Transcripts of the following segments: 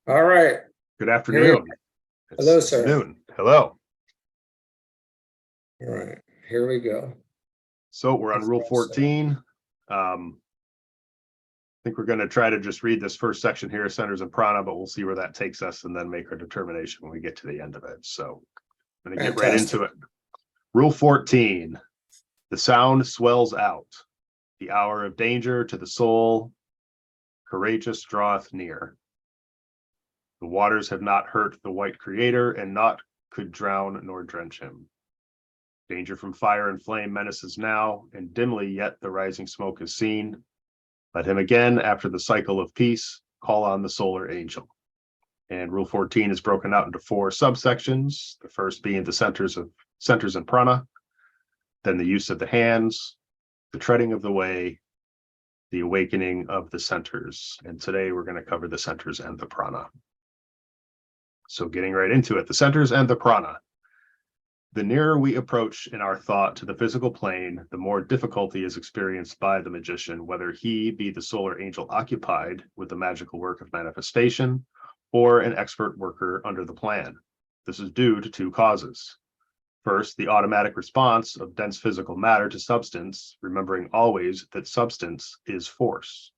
All right. Good afternoon. Hello, sir. Noon. Hello. All right. Here we go. So we're on Rule 14. I think we're going to try to just read this first section here, Centers and Prana, but we'll see where that takes us and then make our determination when we get to the end of it. So I'm going to get right into it. Rule 14. The sound swells out. The hour of danger to the soul, courageous draweth near. The waters have not hurt the white creator, and naught could drown nor drench him. Danger from fire and flame menaces now, and dimly yet the rising smoke is seen. Let him again, after the cycle of peace, call on the solar angel. And Rule 14 is broken out into 4 subsections, the first being the centers and prana, then the use of the hands, the treading of the way, the awakening of the centers. And today we're going to cover the centers and the prana. So getting right into it, the centers and the prana. The nearer we approach in our thought to the physical plane, the more difficulty is experienced by the magician, whether he be the solar angel occupied with the magical work of manifestation or an expert worker under the plan. This is due to 2 causes. First, the automatic response of dense physical matter to substance, remembering always that substance is force.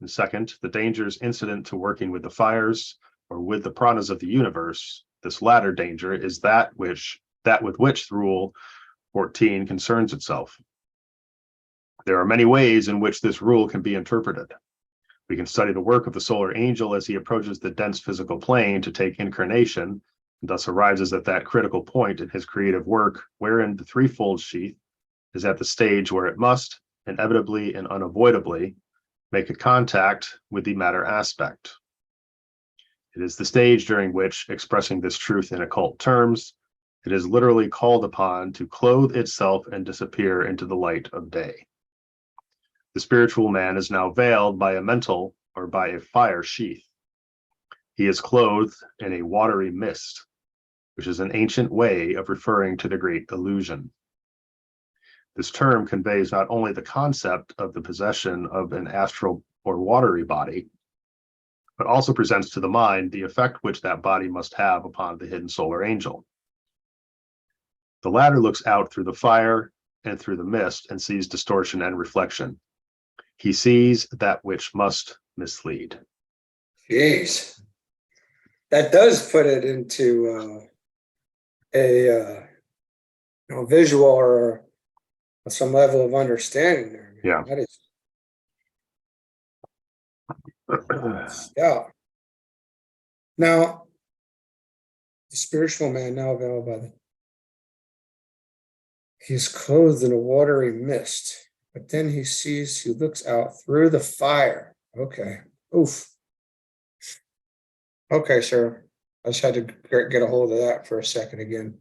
And second, the dangers incident to working with the fires or with the pranas of the universe. This latter danger is that with which Rule 14 concerns itself. There are many ways in which this rule can be interpreted. We can study the work of the solar angel as he approaches the dense physical plane to take incarnation, and thus arises at that critical point in his creative work wherein the threefold sheath is at the stage where it must, inevitably and unavoidably, make a contact with the matter aspect. It is the stage during which, expressing this truth in occult terms, it is literally called upon to clothe itself and disappear into the light of day. The spiritual man is now veiled by a mental or by a fire sheath. He is clothed in a watery mist, which is an ancient way of referring to the great illusion. This term conveys not only the concept of the possession of an astral or watery body, but also presents to the mind the effect which that body must have upon the hidden solar angel. The latter looks out through the fire and through the mist and sees distortion and reflection. He sees that which must mislead. Jeez. That does put it into a visual or some level of understanding there. Yeah. That is yeah. Now, the spiritual man now veiled by the he is clothed in a watery mist, but then he looks out through the fire. Okay. Oof. Okay, sir. I just had to get a hold of that for a second again.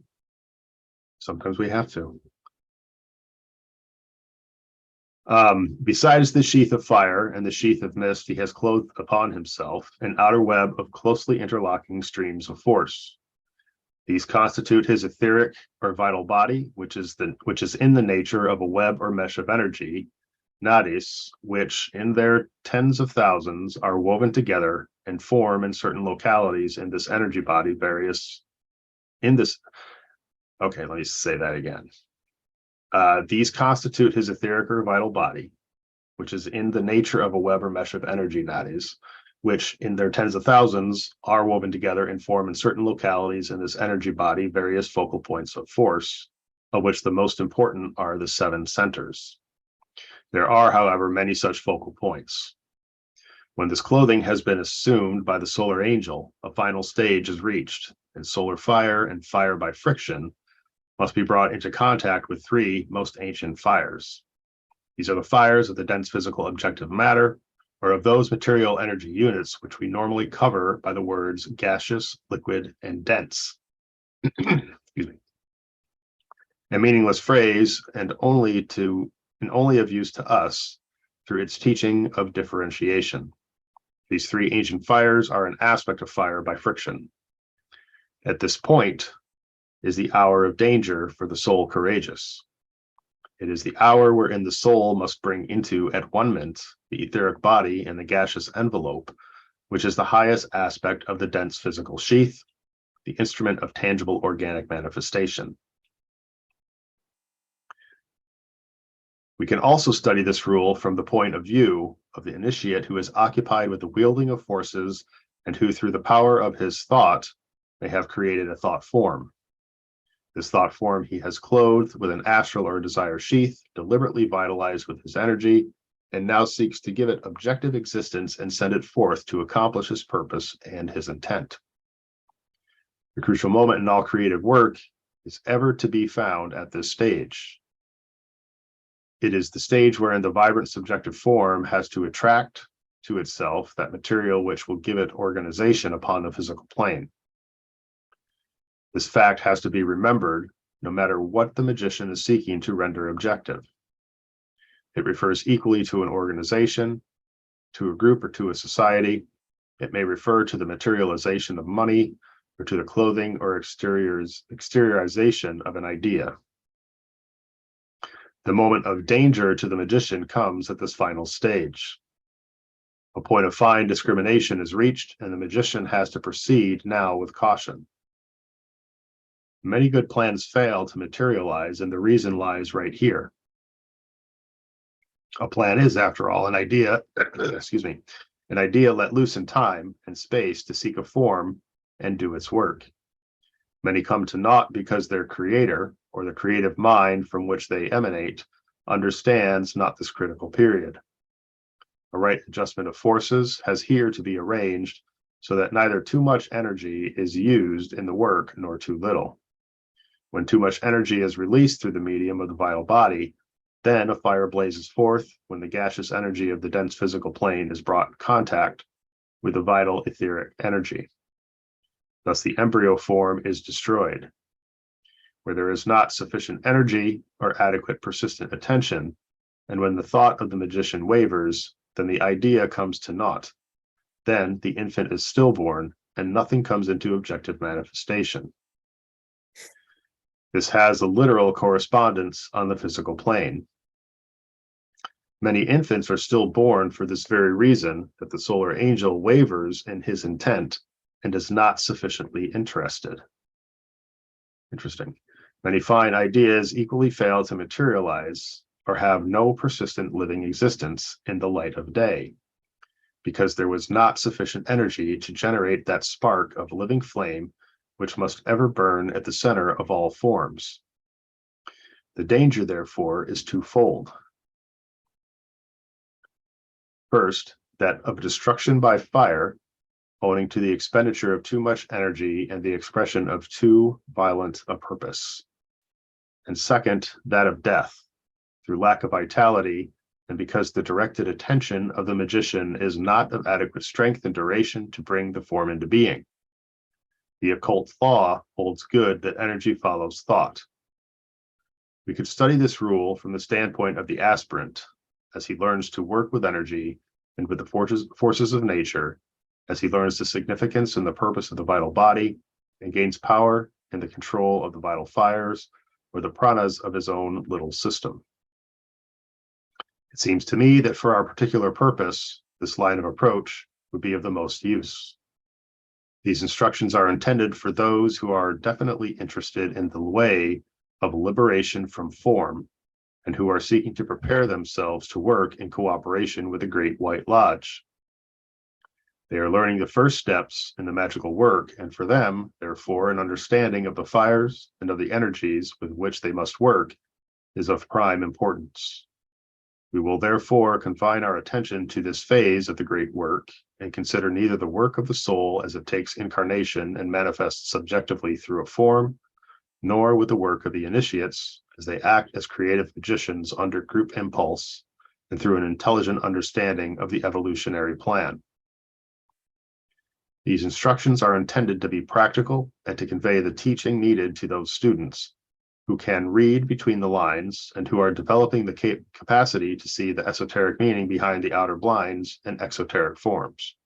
Sometimes we have to. Besides the sheath of fire and the sheath of mist, he has clothed upon himself an outer web of closely interlocking streams of force. These constitute his etheric or vital body, which is in the nature of a web or mesh of energy, nadis, which in their tens of thousands are woven together and form in certain localities in this energy body Okay, let me say that again. These constitute his etheric or vital body, which is in the nature of a web or mesh of energy, nadis, which in their tens of thousands are woven together and form in certain localities in this energy body various focal points of force, of which the most important are the 7 centers. There are, however, many such focal points. When this clothing has been assumed by the solar angel, a final stage is reached, and solar fire and fire by friction must be brought into contact with 3 most ancient fires. These are the fires of the dense physical objective matter, or of those material energy units which we normally cover by the words gaseous, liquid, and dense. Excuse me. A meaningless phrase and only of use to us through its teaching of differentiation. These 3 ancient fires are an aspect of fire by friction. At this point is the hour of danger for the soul courageous. It is the hour wherein the soul must bring into at one ment the etheric body and the gaseous envelope which is the highest aspect of the dense physical sheath, the instrument of tangible organic manifestation. We can also study this rule from the point of view of the initiate who is occupied with the wielding of forces and who, through the power of his thought, may have created a thought form. This thought form he has clothed with an astral or desire sheath, deliberately vitalized with his energy, and now seeks to give it objective existence and send it forth to accomplish his purpose and his intent. The crucial moment in all creative work is ever to be found at this stage. It is the stage wherein the vibrant subjective form has to attract to itself that material which will give it organization upon the physical plane. This fact has to be remembered no matter what the magician is seeking to render objective. It refers equally to an organization, to a group, or to a society. It may refer to the materialization of money, or to the clothing or exteriorization of an idea. The moment of danger to the magician comes at this final stage. A point of fine discrimination is reached, and the magician has to proceed now with caution. Many good plans fail to materialize, and the reason lies right here. A plan is, after all, an idea, an idea let loose in time and space to seek a form and do its work. Many come to naught because their creator, or the creative mind from which they emanate, understands not this critical period. A right adjustment of forces has here to be arranged so that neither too much energy is used in the work nor too little. When too much energy is released through the medium of the vital body, then a fire blazes forth when the gaseous energy of the dense physical plane is brought in contact with the vital etheric energy. Thus, the embryo form is destroyed. Where there is not sufficient energy or adequate persistent attention, and when the thought of the magician wavers, then the idea comes to naught. Then the infant is stillborn, and nothing comes into objective manifestation. This has a literal correspondence on the physical plane. Many infants are still born for this very reason, that the solar angel wavers in his intent and is not sufficiently interested. Interesting. Many fine ideas equally fail to materialize or have no persistent living existence in the light of day, because there was not sufficient energy to generate that spark of living flame which must ever burn at the center of all forms. The danger, therefore, is twofold. First, that of destruction by fire, owing to the expenditure of too much energy and the expression of too violent a purpose. And second, that of death, through lack of vitality, and because the directed attention of the magician is not of adequate strength and duration to bring the form into being. The occult law holds good that energy follows thought. We could study this rule from the standpoint of the aspirant, as he learns to work with energy and with the forces of nature, as he learns the significance and the purpose of the vital body, and gains power in the control of the vital fires, or the pranas of his own little system. It seems to me that for our particular purpose, this line of approach would be of the most use. These instructions are intended for those who are definitely interested in the way of liberation from form, and who are seeking to prepare themselves to work in cooperation with the Great White Lodge. They are learning the first steps in the magical work, and for them, therefore, an understanding of the fires and of the energies with which they must work is of prime importance. We will therefore confine our attention to this phase of the great work and consider neither the work of the soul as it takes incarnation and manifests subjectively through a form, nor with the work of the initiates as they act as creative magicians under group impulse and through an intelligent understanding of the evolutionary plan. These instructions are intended to be practical and to convey the teaching needed to those students who can read between the lines and who are developing the capacity to see the esoteric meaning behind the outer blinds and exoteric forms.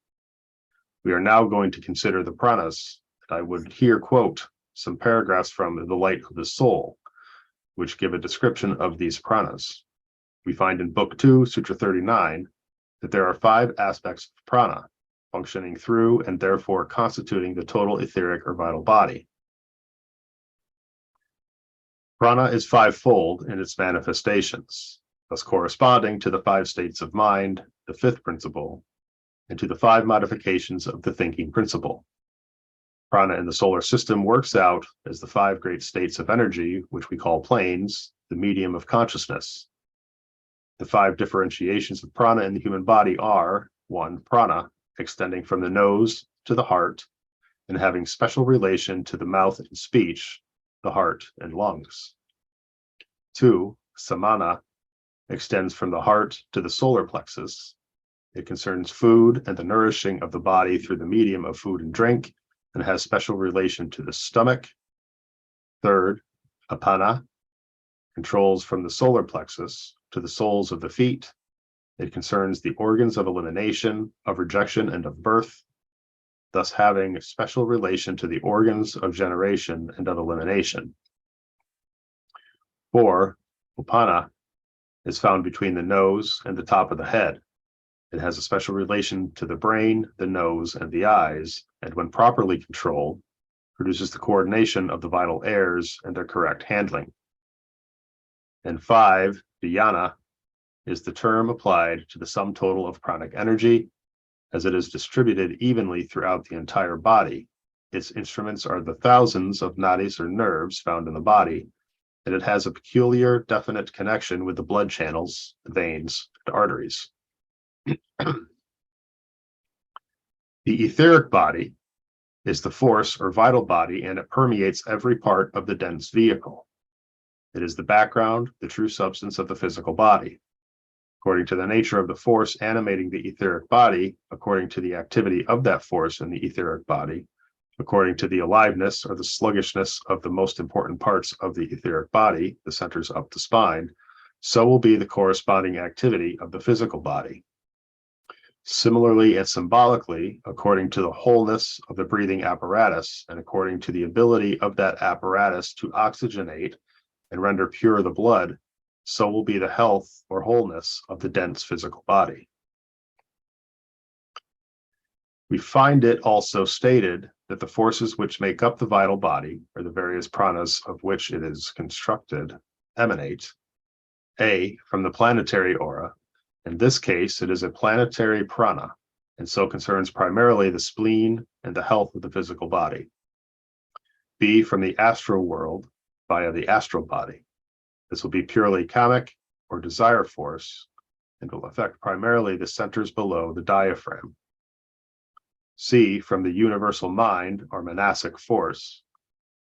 We are now going to consider the pranas, and I would here quote some paragraphs from The Light of the Soul, which give a description of these pranas. We find in Book 2, Sutra 39, that there are 5 aspects of prana, functioning through and therefore constituting the total etheric or vital body. Prana is fivefold in its manifestations, thus corresponding to the 5 states of mind, the 5th principle, and to the 5 modifications of the thinking principle. Prana in the solar system works out as the 5 great states of energy, which we call planes, the medium of consciousness. The 5 differentiations of prana in the human body are: 1. Prana, extending from the nose to the heart and having special relation to the mouth and speech, the heart and lungs. 2. Samana, extends from the heart to the solar plexus. It concerns food and the nourishing of the body through the medium of food and drink, and has special relation to the stomach. 3rd, Apana, controls from the solar plexus to the soles of the feet. It concerns the organs of elimination, of rejection, and of birth, thus having a special relation to the organs of generation and of elimination. 4. Upana is found between the nose and the top of the head. It has a special relation to the brain, the nose, and the eyes, and when properly controlled, produces the coordination of the vital airs and their correct handling. And 5, Dhyana, is the term applied to the sum total of pranic energy, as it is distributed evenly throughout the entire body. Its instruments are the thousands of nadis or nerves found in the body, and it has a peculiar, definite connection with the blood channels, the veins, and arteries. The etheric body is the force or vital body, and it permeates every part of the dense vehicle. It is the background, the true substance of the physical body. According to the nature of the force animating the etheric body, according to the activity of that force in the etheric body, according to the aliveness or the sluggishness of the most important parts of the etheric body, the centers up the spine, so will be the corresponding activity of the physical body. Similarly and symbolically, according to the wholeness of the breathing apparatus and according to the ability of that apparatus to oxygenate and render pure the blood, so will be the health or wholeness of the dense physical body. We find it also stated that the forces which make up the vital body, or the various pranas of which it is constructed, emanate, A, from the planetary aura. In this case, it is a planetary prana, and so concerns primarily the spleen and the health of the physical body. B, from the astral world via the astral body. This will be purely kamic or desire force, and will affect primarily the centers below the diaphragm. C, from the universal mind or manasic force.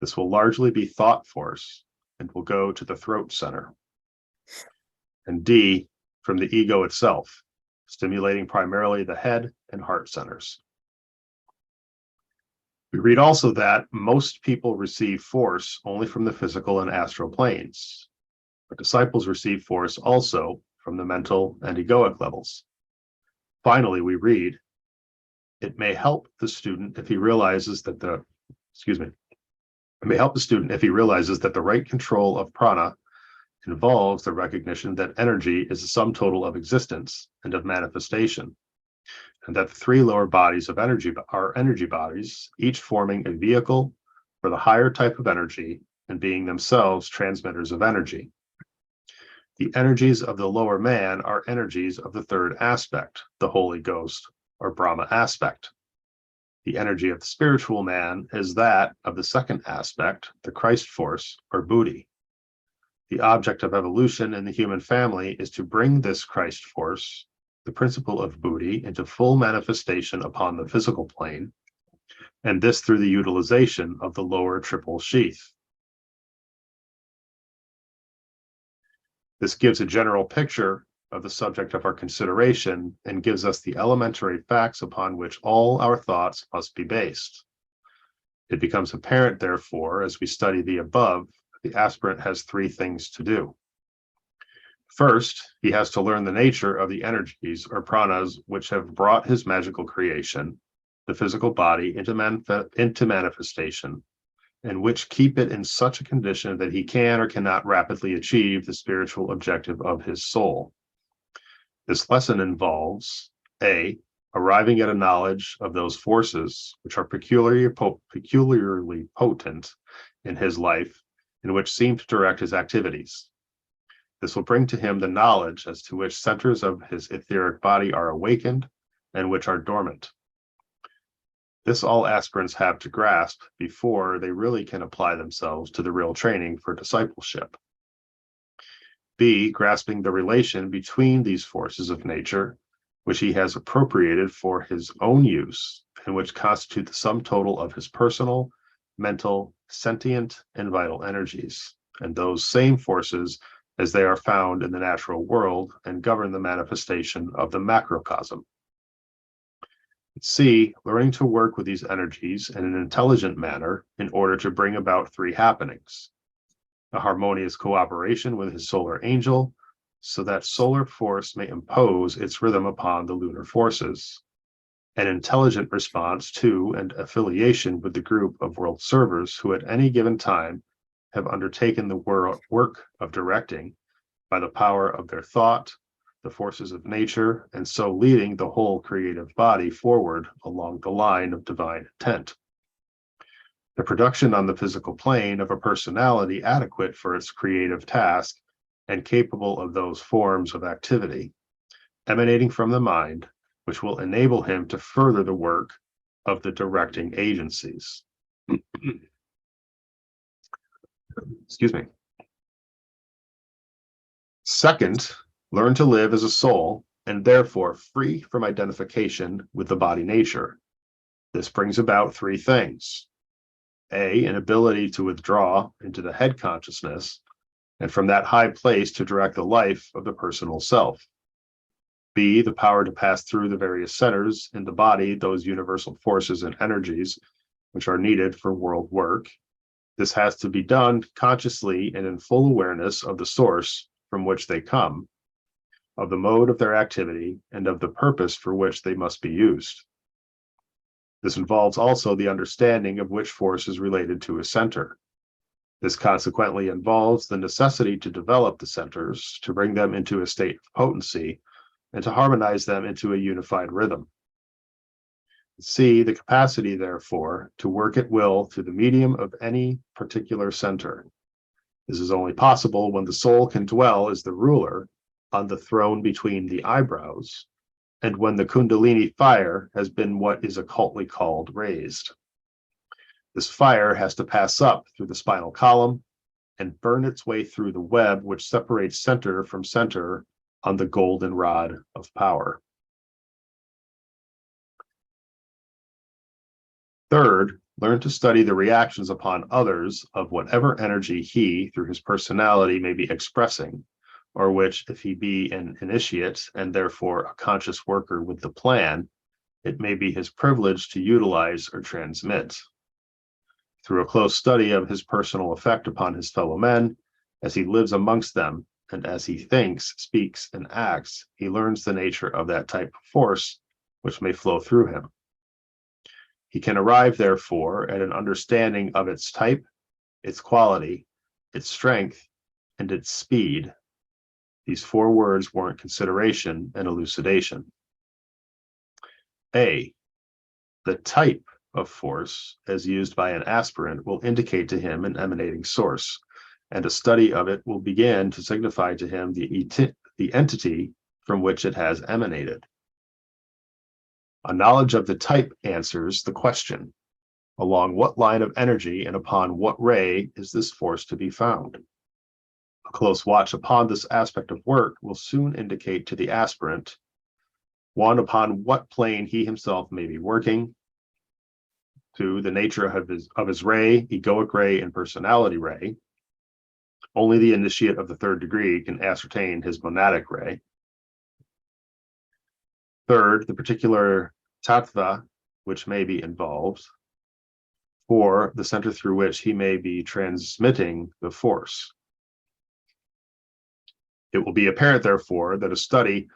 This will largely be thought force and will go to the throat center. And D, from the ego itself, stimulating primarily the head and heart centers. We read also that most people receive force only from the physical and astral planes, but disciples receive force also from the mental and egoic levels. Finally, we read, it may help the student if he realizes that the right control of prana involves the recognition that energy is the sum total of existence and of manifestation, and that the 3 lower bodies of energy are energy bodies, each forming a vehicle for the higher type of energy and being themselves transmitters of energy. The energies of the lower man are energies of the 3rd aspect, the Holy Ghost or Brahma aspect. The energy of the spiritual man is that of the 2nd aspect, the Christ force or Buddhi. The object of evolution in the human family is to bring this Christ force, the principle of Buddhi, into full manifestation upon the physical plane, and this through the utilization of the lower triple sheath. This gives a general picture of the subject of our consideration and gives us the elementary facts upon which all our thoughts must be based. It becomes apparent, therefore, as we study the above, the aspirant has 3 things to do. First, he has to learn the nature of the energies or pranas which have brought his magical creation, the physical body, into manifestation, and which keep it in such a condition that he can or cannot rapidly achieve the spiritual objective of his soul. This lesson involves A, arriving at a knowledge of those forces which are peculiarly potent in his life and which seem to direct his activities. This will bring to him the knowledge as to which centers of his etheric body are awakened and which are dormant. This all aspirants have to grasp before they really can apply themselves to the real training for discipleship. B, grasping the relation between these forces of nature, which he has appropriated for his own use, and which constitute the sum total of his personal, mental, sentient, and vital energies, and those same forces as they are found in the natural world and govern the manifestation of the macrocosm. C, learning to work with these energies in an intelligent manner in order to bring about three happenings: a harmonious cooperation with his solar angel, so that solar force may impose its rhythm upon the lunar forces, an intelligent response to and affiliation with the group of world servers who at any given time have undertaken the work of directing by the power of their thought, the forces of nature, and so leading the whole creative body forward along the line of divine intent. The production on the physical plane of a personality adequate for its creative task and capable of those forms of activity emanating from the mind, which will enable him to further the work of the directing agencies. Excuse me. Second, learn to live as a soul and therefore free from identification with the body nature. This brings about three things. A, an ability to withdraw into the head consciousness, and from that high place to direct the life of the personal self. B, the power to pass through the various centers in the body, those universal forces and energies which are needed for world work. This has to be done consciously and in full awareness of the source from which they come, of the mode of their activity, and of the purpose for which they must be used. This involves also the understanding of which force is related to a center. This consequently involves the necessity to develop the centers, to bring them into a state of potency, and to harmonize them into a unified rhythm. C, the capacity, therefore, to work at will through the medium of any particular center. This is only possible when the soul can dwell as the ruler on the throne between the eyebrows, and when the Kundalini fire has been what is occultly called raised. This fire has to pass up through the spinal column and burn its way through the web which separates center from center on the golden rod of power. Third, learn to study the reactions upon others of whatever energy he, through his personality, may be expressing, or which, if he be an initiate and therefore a conscious worker with the plan, it may be his privilege to utilize or transmit. Through a close study of his personal effect upon his fellow men, as he lives amongst them, and as he thinks, speaks, and acts, he learns the nature of that type of force which may flow through him. He can arrive, therefore, at an understanding of its type, its quality, its strength, and its speed. These four words warrant consideration and elucidation. A, the type of force as used by an aspirant will indicate to him an emanating source, and a study of it will begin to signify to him the entity from which it has emanated. A knowledge of the type answers the question: along what line of energy and upon what ray is this force to be found? A close watch upon this aspect of work will soon indicate to the aspirant, one, upon what plane he himself may be working; two, the nature of his ray, egoic ray, and personality ray. Only the initiate of the third degree can ascertain his monadic ray. Third, the particular tattva which may be involved. Four, the center through which he may be transmitting the force. It will be apparent, therefore, that a study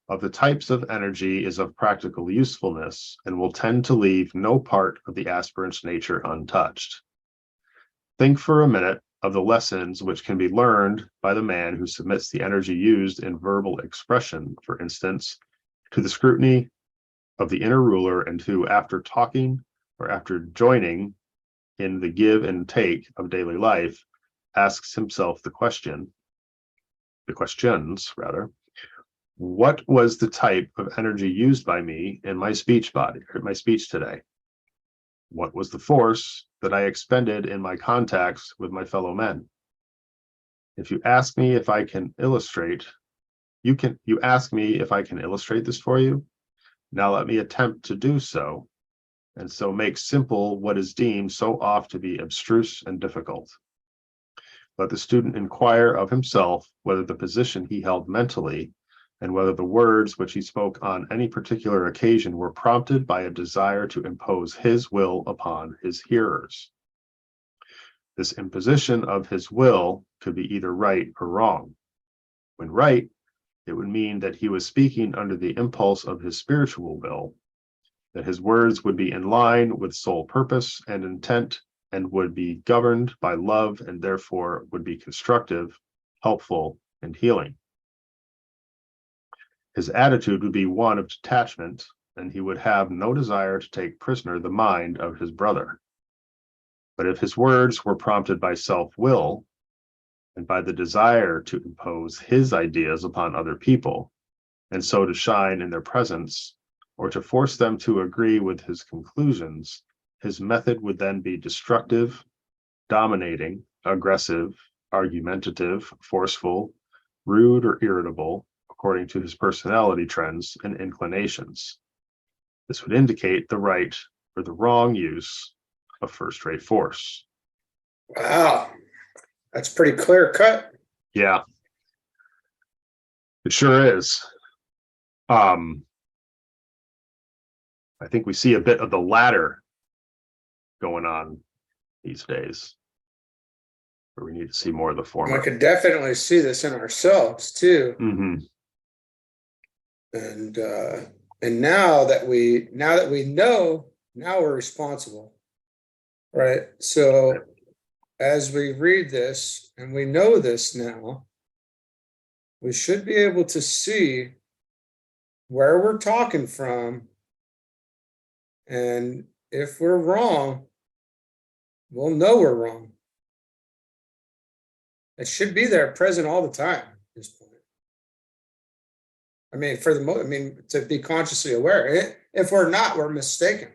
of the types of energy is of practical usefulness and will tend to leave no part of the aspirant's nature untouched. Think for a minute of the lessons which can be learned by the man who submits the energy used in verbal expression, for instance, to the scrutiny of the inner ruler, and who, after talking or after joining in the give and take of daily life, asks himself the questions rather, what was the type of energy used by me in my speech body, or my speech today? What was the force that I expended in my contacts with my fellow men? If you ask me if I can illustrate, you ask me if I can illustrate this for you. Now let me attempt to do so, and so make simple what is deemed so oft to be abstruse and difficult. Let the student inquire of himself whether the position he held mentally, and whether the words which he spoke on any particular occasion were prompted by a desire to impose his will upon his hearers. This imposition of his will could be either right or wrong. When right, it would mean that he was speaking under the impulse of his spiritual will, that his words would be in line with soul purpose and intent, and would be governed by love, and therefore would be constructive, helpful, and healing. His attitude would be one of detachment, and he would have no desire to take prisoner the mind of his brother. But if his words were prompted by self-will, and by the desire to impose his ideas upon other people, and so to shine in their presence, or to force them to agree with his conclusions, his method would then be destructive, dominating, aggressive, argumentative, forceful, rude, or irritable, according to his personality trends and inclinations. This would indicate the right or the wrong use of first-rate force. Wow, that's pretty clear cut. Yeah, it sure is. I think we see a bit of the latter going on these days, where we need to see more of the former. I could definitely see this in ourselves too. Mm-hmm. And now that we know, now we're responsible, right? So as we read this and we know this now, we should be able to see where we're talking from, and if we're wrong, we'll know we're wrong. It should be there, present all the time at this point. I mean, to be consciously aware. If we're not, we're mistaken.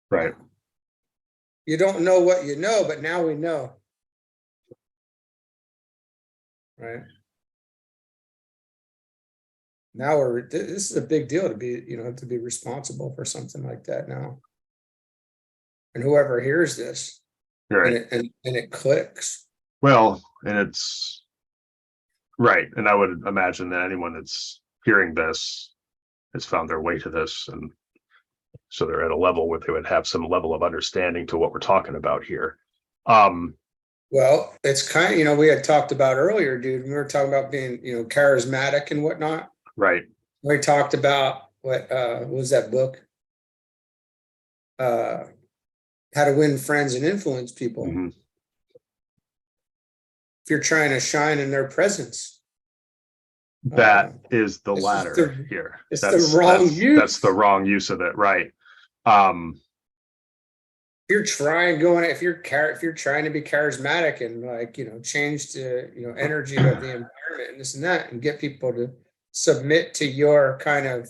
Right. You don't know what you know, but now we know. Right. Now this is a big deal to be responsible for something like that now. And whoever hears this, Right. and it clicks. Well, and it's right. And I would imagine that anyone that's hearing this has found their way to this, and so they're at a level where they would have some level of understanding to what we're talking about here. Well, it's kind of, we had talked about earlier, dude, we were talking about being, charismatic and whatnot. Right. We talked about what was that book? How to Win Friends and Influence People. Mm-hmm. If you're trying to shine in their presence. That is the latter here. It's the wrong use. That's the wrong use of it, right? If you're trying to be charismatic and change the energy of the environment and this and that, and get people to submit to your kind of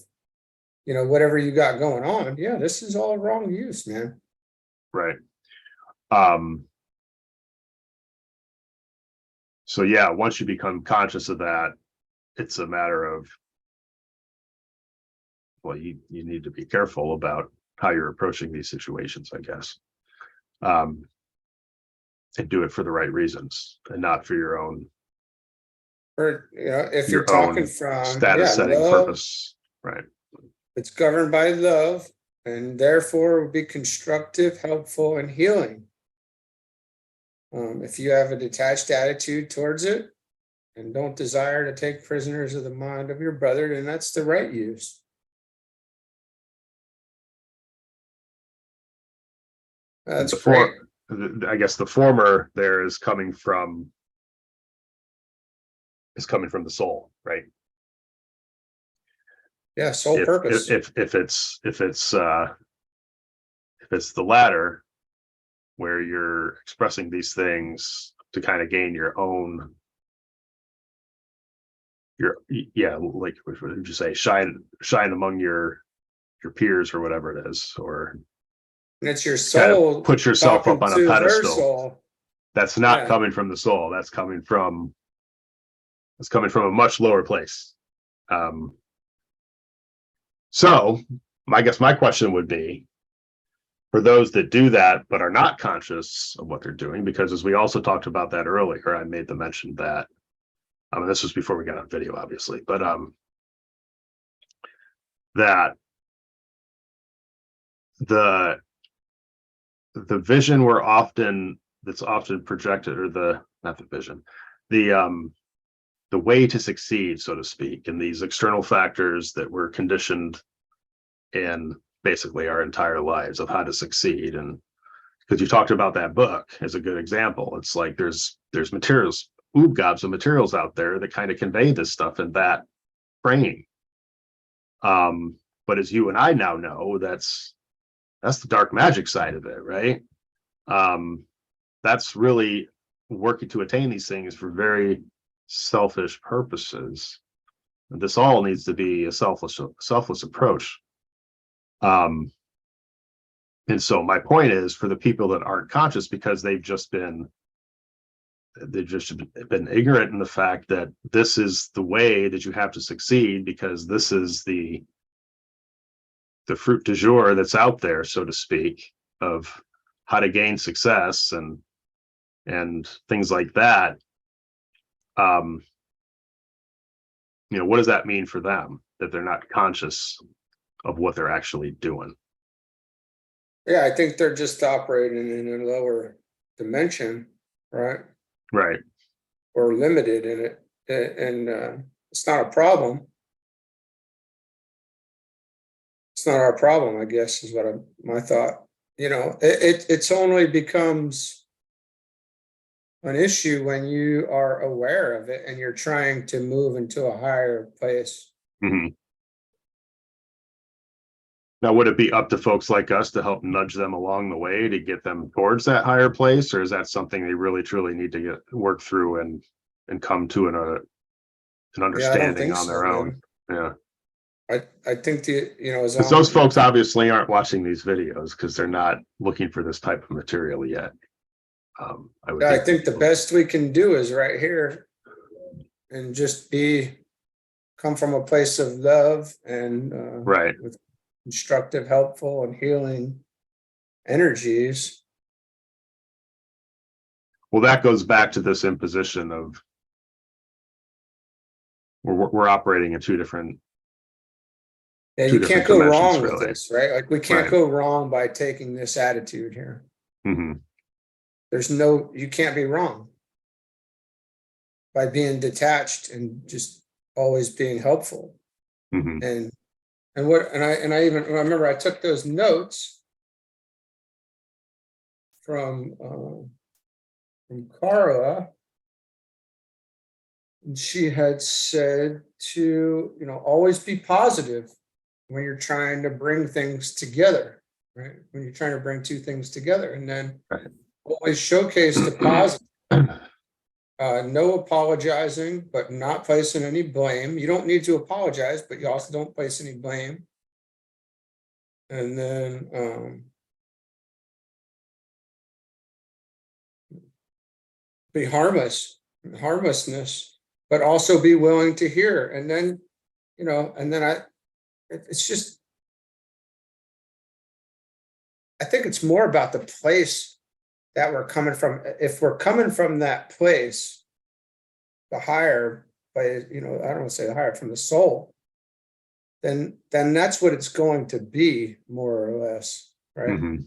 whatever you got going on, yeah, this is all wrong use, man. Right. So yeah, once you become conscious of that, it's a matter of, well, you need to be careful about how you're approaching these situations, I guess. And do it for the right reasons, and not for your own, or if you're talking from status setting purpose, right? It's governed by love, and therefore will be constructive, helpful, and healing. If you have a detached attitude towards it and don't desire to take prisoners of the mind of your brother, then that's the right use. That's great. I guess the former there is coming from the soul, right? Yeah, sole purpose. If it's the latter, where you're expressing these things to kind of gain your own, like what would you say, shine among your peers or whatever it is, or And it's your kind of soul put yourself up talking on a to their pedestal. soul. That's not Yeah. coming from the soul. That's coming from a much lower place. So I guess my question would be, for those that do that but are not conscious of what they're doing, because as we also talked about that earlier, I made the mention that, I mean, this was before we got on video, obviously, but that the vision that's often projected, or not the vision, the way to succeed, so to speak, in these external factors that we're conditioned in basically our entire lives of how to succeed. And because you talked about that book as a good example, it's like there's materials, gobs of materials out there that kind of convey this stuff in that frame. But as you and I now know, that's the dark magic side of it, right? That's really working to attain these things for very selfish purposes. And this all needs to be a selfless approach. And so my point is, for the people that aren't conscious, because they've just been ignorant in the fact that this is the way that you have to succeed, because this is the fruit du jour that's out there, so to speak, of how to gain success and things like that. What does that mean for them, that they're not conscious of what they're actually doing? Yeah, I think they're just operating in a lower dimension, right? Right. Or limited in it. And it's not a problem. It's not our problem, I guess, is what my thought. It's only becomes an issue when you are aware of it and you're trying to move into a higher place. Mm-hmm. Now, would it be up to folks like us to help nudge them along the way to get them towards that higher place, or is that something they really truly need to work through and come to an understanding on their own? Yeah. I think because those folks obviously aren't watching these videos because they're not looking for this type of material yet. I think the best we can do is right here, and just come from a place of love and right, with constructive, helpful, and healing energies. Well, that goes back to this imposition of we're operating in two different. Yeah, you can't go wrong with this, right? Like we can't go wrong by taking this attitude here. Mm-hmm. You can't be wrong by being detached and just always being helpful. Mm-hmm. And I remember I took those notes from Carla, and she had said to always be positive when you're trying to bring things together, right? When you're trying to bring two things together, and then always showcase the positive. No apologizing, but not placing any blame. You don't need to apologize, but you also don't place any blame. And then be harmlessness, but also be willing to hear. And then, it's just, I think it's more about the place that we're coming from. If we're coming from that place, the higher, I don't want to say the higher, from the soul, then that's what it's going to be, more or less, right? Mm-hmm.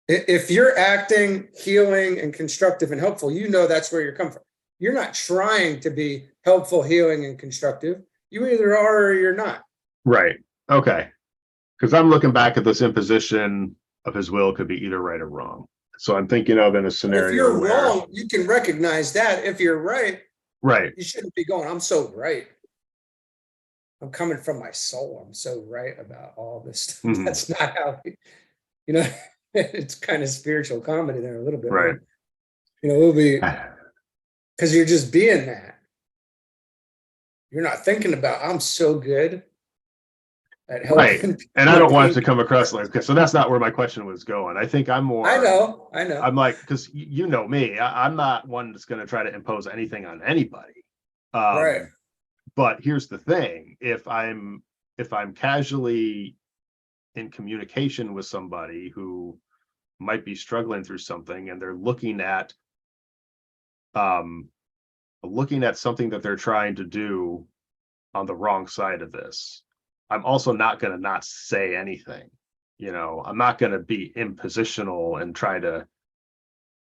If you're acting healing and constructive and helpful, that's where you're coming from. You're not trying to be helpful, healing, and constructive. You either are or you're not. Right. Okay. Because I'm looking back at this imposition of his will could be either right or wrong. So I'm thinking of in a scenario if you're where wrong, you can recognize that. If you're right, right, you shouldn't be going, I'm so right. I'm coming from my soul. I'm so right about all this stuff. Mhm. That's not how, you know, it's kind of spiritual comedy there a little bit. Right. But, you know, it'll be because you're just being that. You're not thinking about, I'm so good at Right. helping And I people don't want it to paint. come across like, okay, so that's not where my question was going. I think I'm more, I know. I'm like, because you know me, I'm not one that's going to try to impose anything on anybody. Right. But here's the thing: if I'm casually in communication with somebody who might be struggling through something, and they're looking at something that they're trying to do on the wrong side of this, I'm also not going to not say anything. You know, I'm not going to be impositional and try to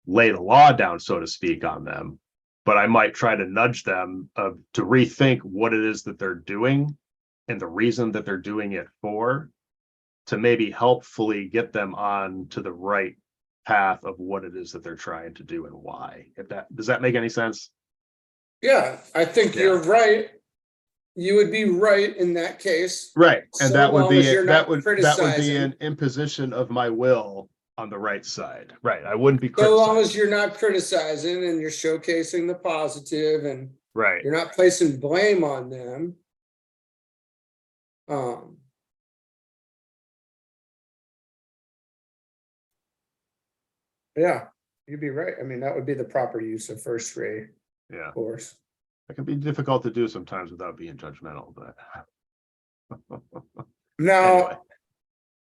lay the law down, so to speak, on them, but I might try to nudge them to rethink what it is that they're doing and the reason that they're doing it for, to maybe helpfully get them on to the right path of what it is that they're trying to do and why. If that does that make any sense? Yeah. I think Yeah. you're right. You would be right in that case. Right. And So long as you're not that would be criticizing. an imposition of my will on the right side. Right. I wouldn't be So long as criticizing. you're not criticizing and you're showcasing the positive and Right. you're not placing blame on them. Yeah, you'd be right. I mean, that would be the proper use of first ray Yeah. force. It can be difficult to do sometimes without being judgmental, but Now, anyway.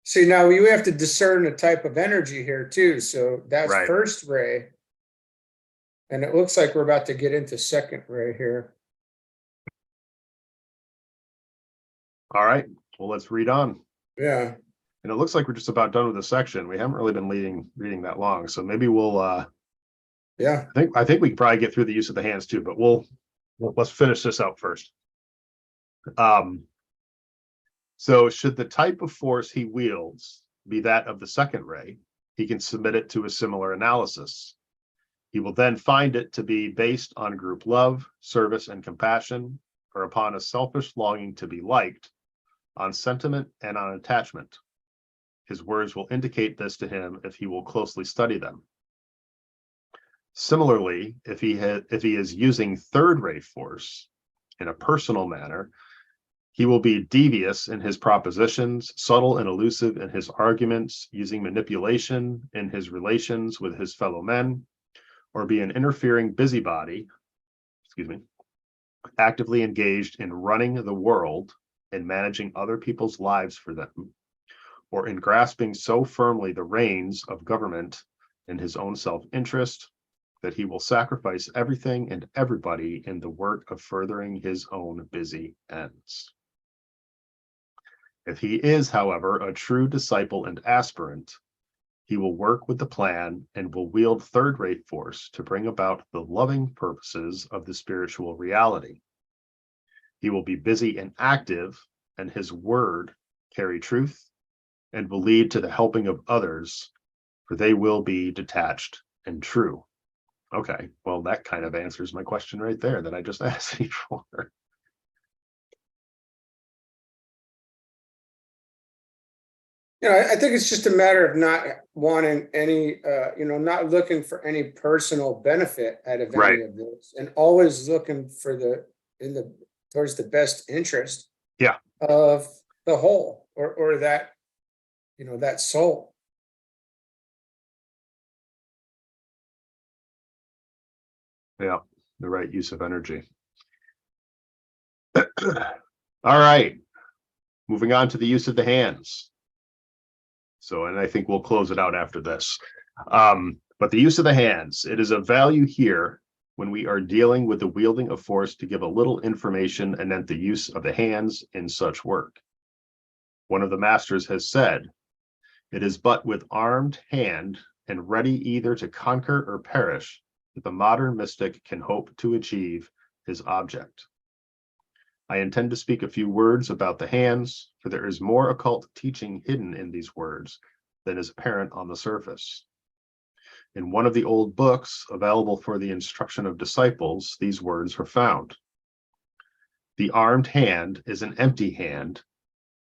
see, now you have to discern the type of energy here too. So that's Right. first ray. And it looks like we're about to get into second ray here. All right. Well, let's read on. Yeah. And it looks like we're just about done with the section. We haven't really been reading that long, so maybe we'll Yeah. I think we can probably get through the use of the hands too, but let's finish this out first. So should the type of force he wields be that of the second ray, he can submit it to a similar analysis. He will then find it to be based on group love, service, and compassion, or upon a selfish longing to be liked, on sentiment and on attachment. His words will indicate this to him if he will closely study them. Similarly, if he is using third ray force in a personal manner, he will be devious in his propositions, subtle and elusive in his arguments, using manipulation in his relations with his fellow men, or be an interfering busybody, actively engaged in running the world and managing other people's lives for them, or in grasping so firmly the reins of government in his own self-interest that he will sacrifice everything and everybody in the work of furthering his own busy ends. If he is, however, a true disciple and aspirant, he will work with the plan and will wield third-rate force to bring about the loving purposes of the spiritual reality. He will be busy and active, and his word carry truth and will lead to the helping of others, for they will be detached and true. Okay, well, that kind of answers my question right there that I just asked you for. You know, I think it's just a matter of not wanting any, not looking for any personal benefit out of Right. any of this, and always looking for towards the best interest. Yeah. Of the whole, or that, that soul. Yeah, the right use of energy. All right, moving on to the use of the hands. So, and I think we'll close it out after this. But the use of the hands, it is of value here when we are dealing with the wielding of force to give a little information anent the use of the hands in such work. One of the masters has said, "It is but with armed hand and ready either to conquer or perish that the modern mystic can hope to achieve his object." I intend to speak a few words about the hands, for there is more occult teaching hidden in these words than is apparent on the surface. In one of the old books available for the instruction of disciples, these words are found. The armed hand is an empty hand,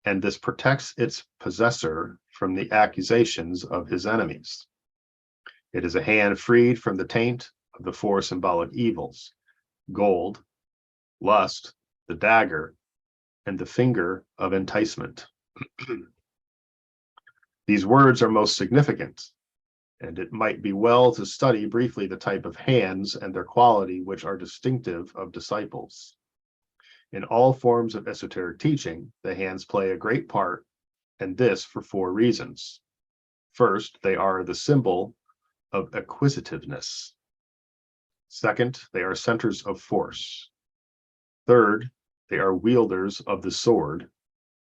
and this protects its possessor from the accusations of his enemies. It is a hand freed from the taint of the four symbolic evils: gold, lust, the dagger, and the finger of enticement. These words are most significant, and it might be well to study briefly the type of hands and their quality which are distinctive of disciples. In all forms of esoteric teaching, the hands play a great part, and this for four reasons. First, they are the symbol of acquisitiveness. Second, they are centers of force. Third, they are wielders of the sword.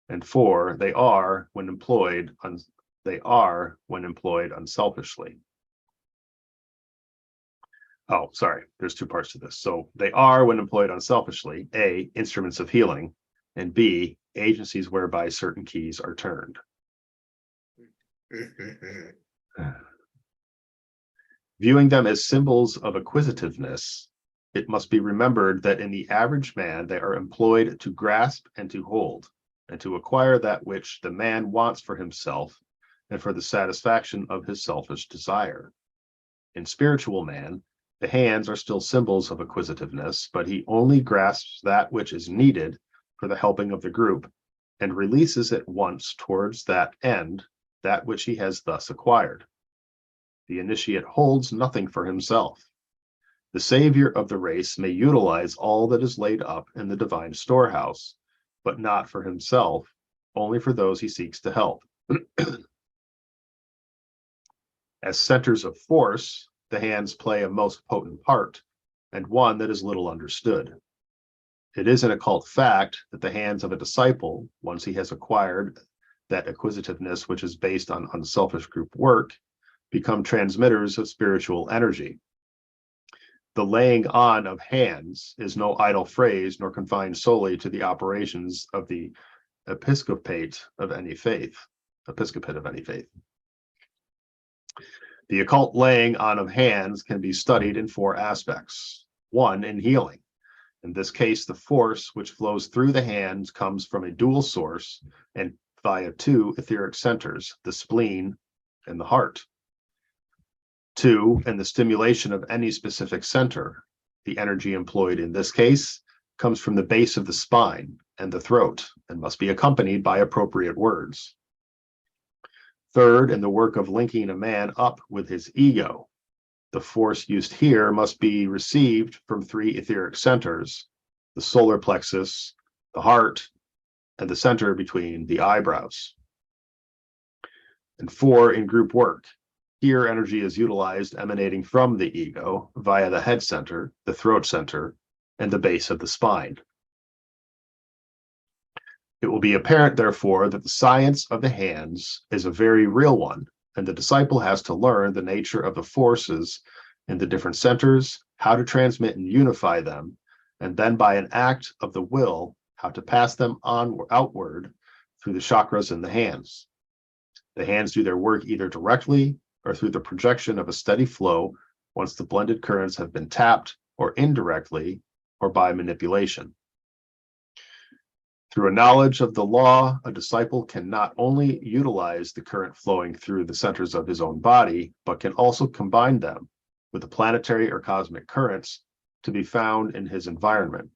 And four, they are, when employed unselfishly. Oh, sorry, there's two parts to this. So they are, when employed unselfishly, A, instruments of healing, and B, agencies whereby certain keys are turned. Viewing them as symbols of acquisitiveness, it must be remembered that in the average man, they are employed to grasp and to hold, and to acquire that which the man wants for himself and for the satisfaction of his selfish desire. In spiritual man, the hands are still symbols of acquisitiveness, but he only grasps that which is needed for the helping of the group and releases at once towards that end that which he has thus acquired. The initiate holds nothing for himself. The savior of the race may utilize all that is laid up in the divine storehouse, but not for himself, only for those he seeks to help. As centers of force, the hands play a most potent part, and one that is little understood. It is an occult fact that the hands of a disciple, once he has acquired that acquisitiveness which is based on unselfish group work, become transmitters of spiritual energy. The laying on of hands is no idle phrase, nor confined solely to the operations of the episcopate of any faith. The occult laying on of hands can be studied in four aspects. One, in healing. In this case, the force which flows through the hands comes from a dual source and via two etheric centers, the spleen and the heart. Two, in the stimulation of any specific center. The energy employed in this case comes from the base of the spine and the throat and must be accompanied by appropriate words. Third, in the work of linking a man up with his ego. The force used here must be received from three etheric centers: the solar plexus, the heart, and the center between the eyebrows. And four, in group work. Here, energy is utilized emanating from the ego via the head center, the throat center, and the base of the spine. It will be apparent, therefore, that the science of the hands is a very real one, and the disciple has to learn the nature of the forces in the different centers, how to transmit and unify them, and then by an act of the will, how to pass them outward through the chakras in the hands. The hands do their work either directly or through the projection of a steady flow once the blended currents have been tapped, or indirectly, or by manipulation. Through a knowledge of the law, a disciple can not only utilize the current flowing through the centers of his own body, but can also combine them with the planetary or cosmic currents to be found in his environment.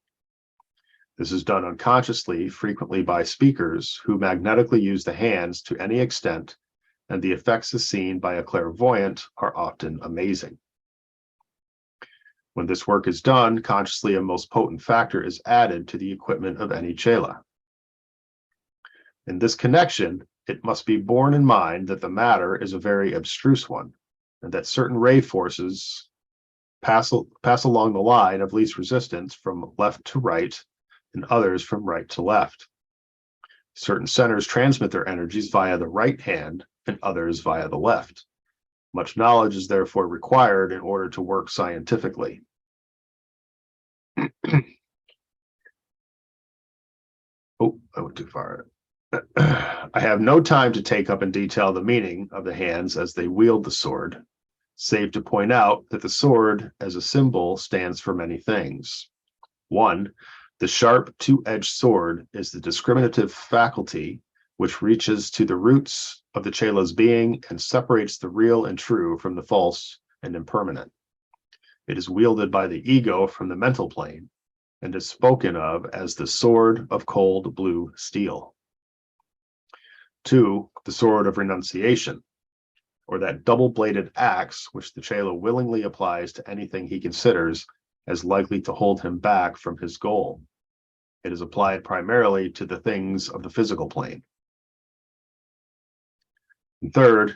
This is done unconsciously, frequently by speakers who magnetically use the hands to any extent, and the effects as seen by a clairvoyant are often amazing. When this work is done, consciously a most potent factor is added to the equipment of any chela. In this connection, it must be borne in mind that the matter is a very abstruse one, and that certain ray forces pass along the line of least resistance from left to right, and others from right to left. Certain centers transmit their energies via the right hand, and others via the left. Much knowledge is therefore required in order to work scientifically. Oh, I went too far. I have no time to take up in detail the meaning of the hands as they wield the sword, save to point out that the sword as a symbol stands for many things. One, The sharp two-edged sword is the discriminative faculty which reaches to the roots of the chela's being and separates the real and true from the false and impermanent. It is wielded by the ego from the mental plane and is spoken of as the sword of cold blue steel. 2. The sword of renunciation, or that double-bladed axe which the chela willingly applies to anything he considers as likely to hold him back from his goal. It is applied primarily to the things of the physical plane. And 3rd,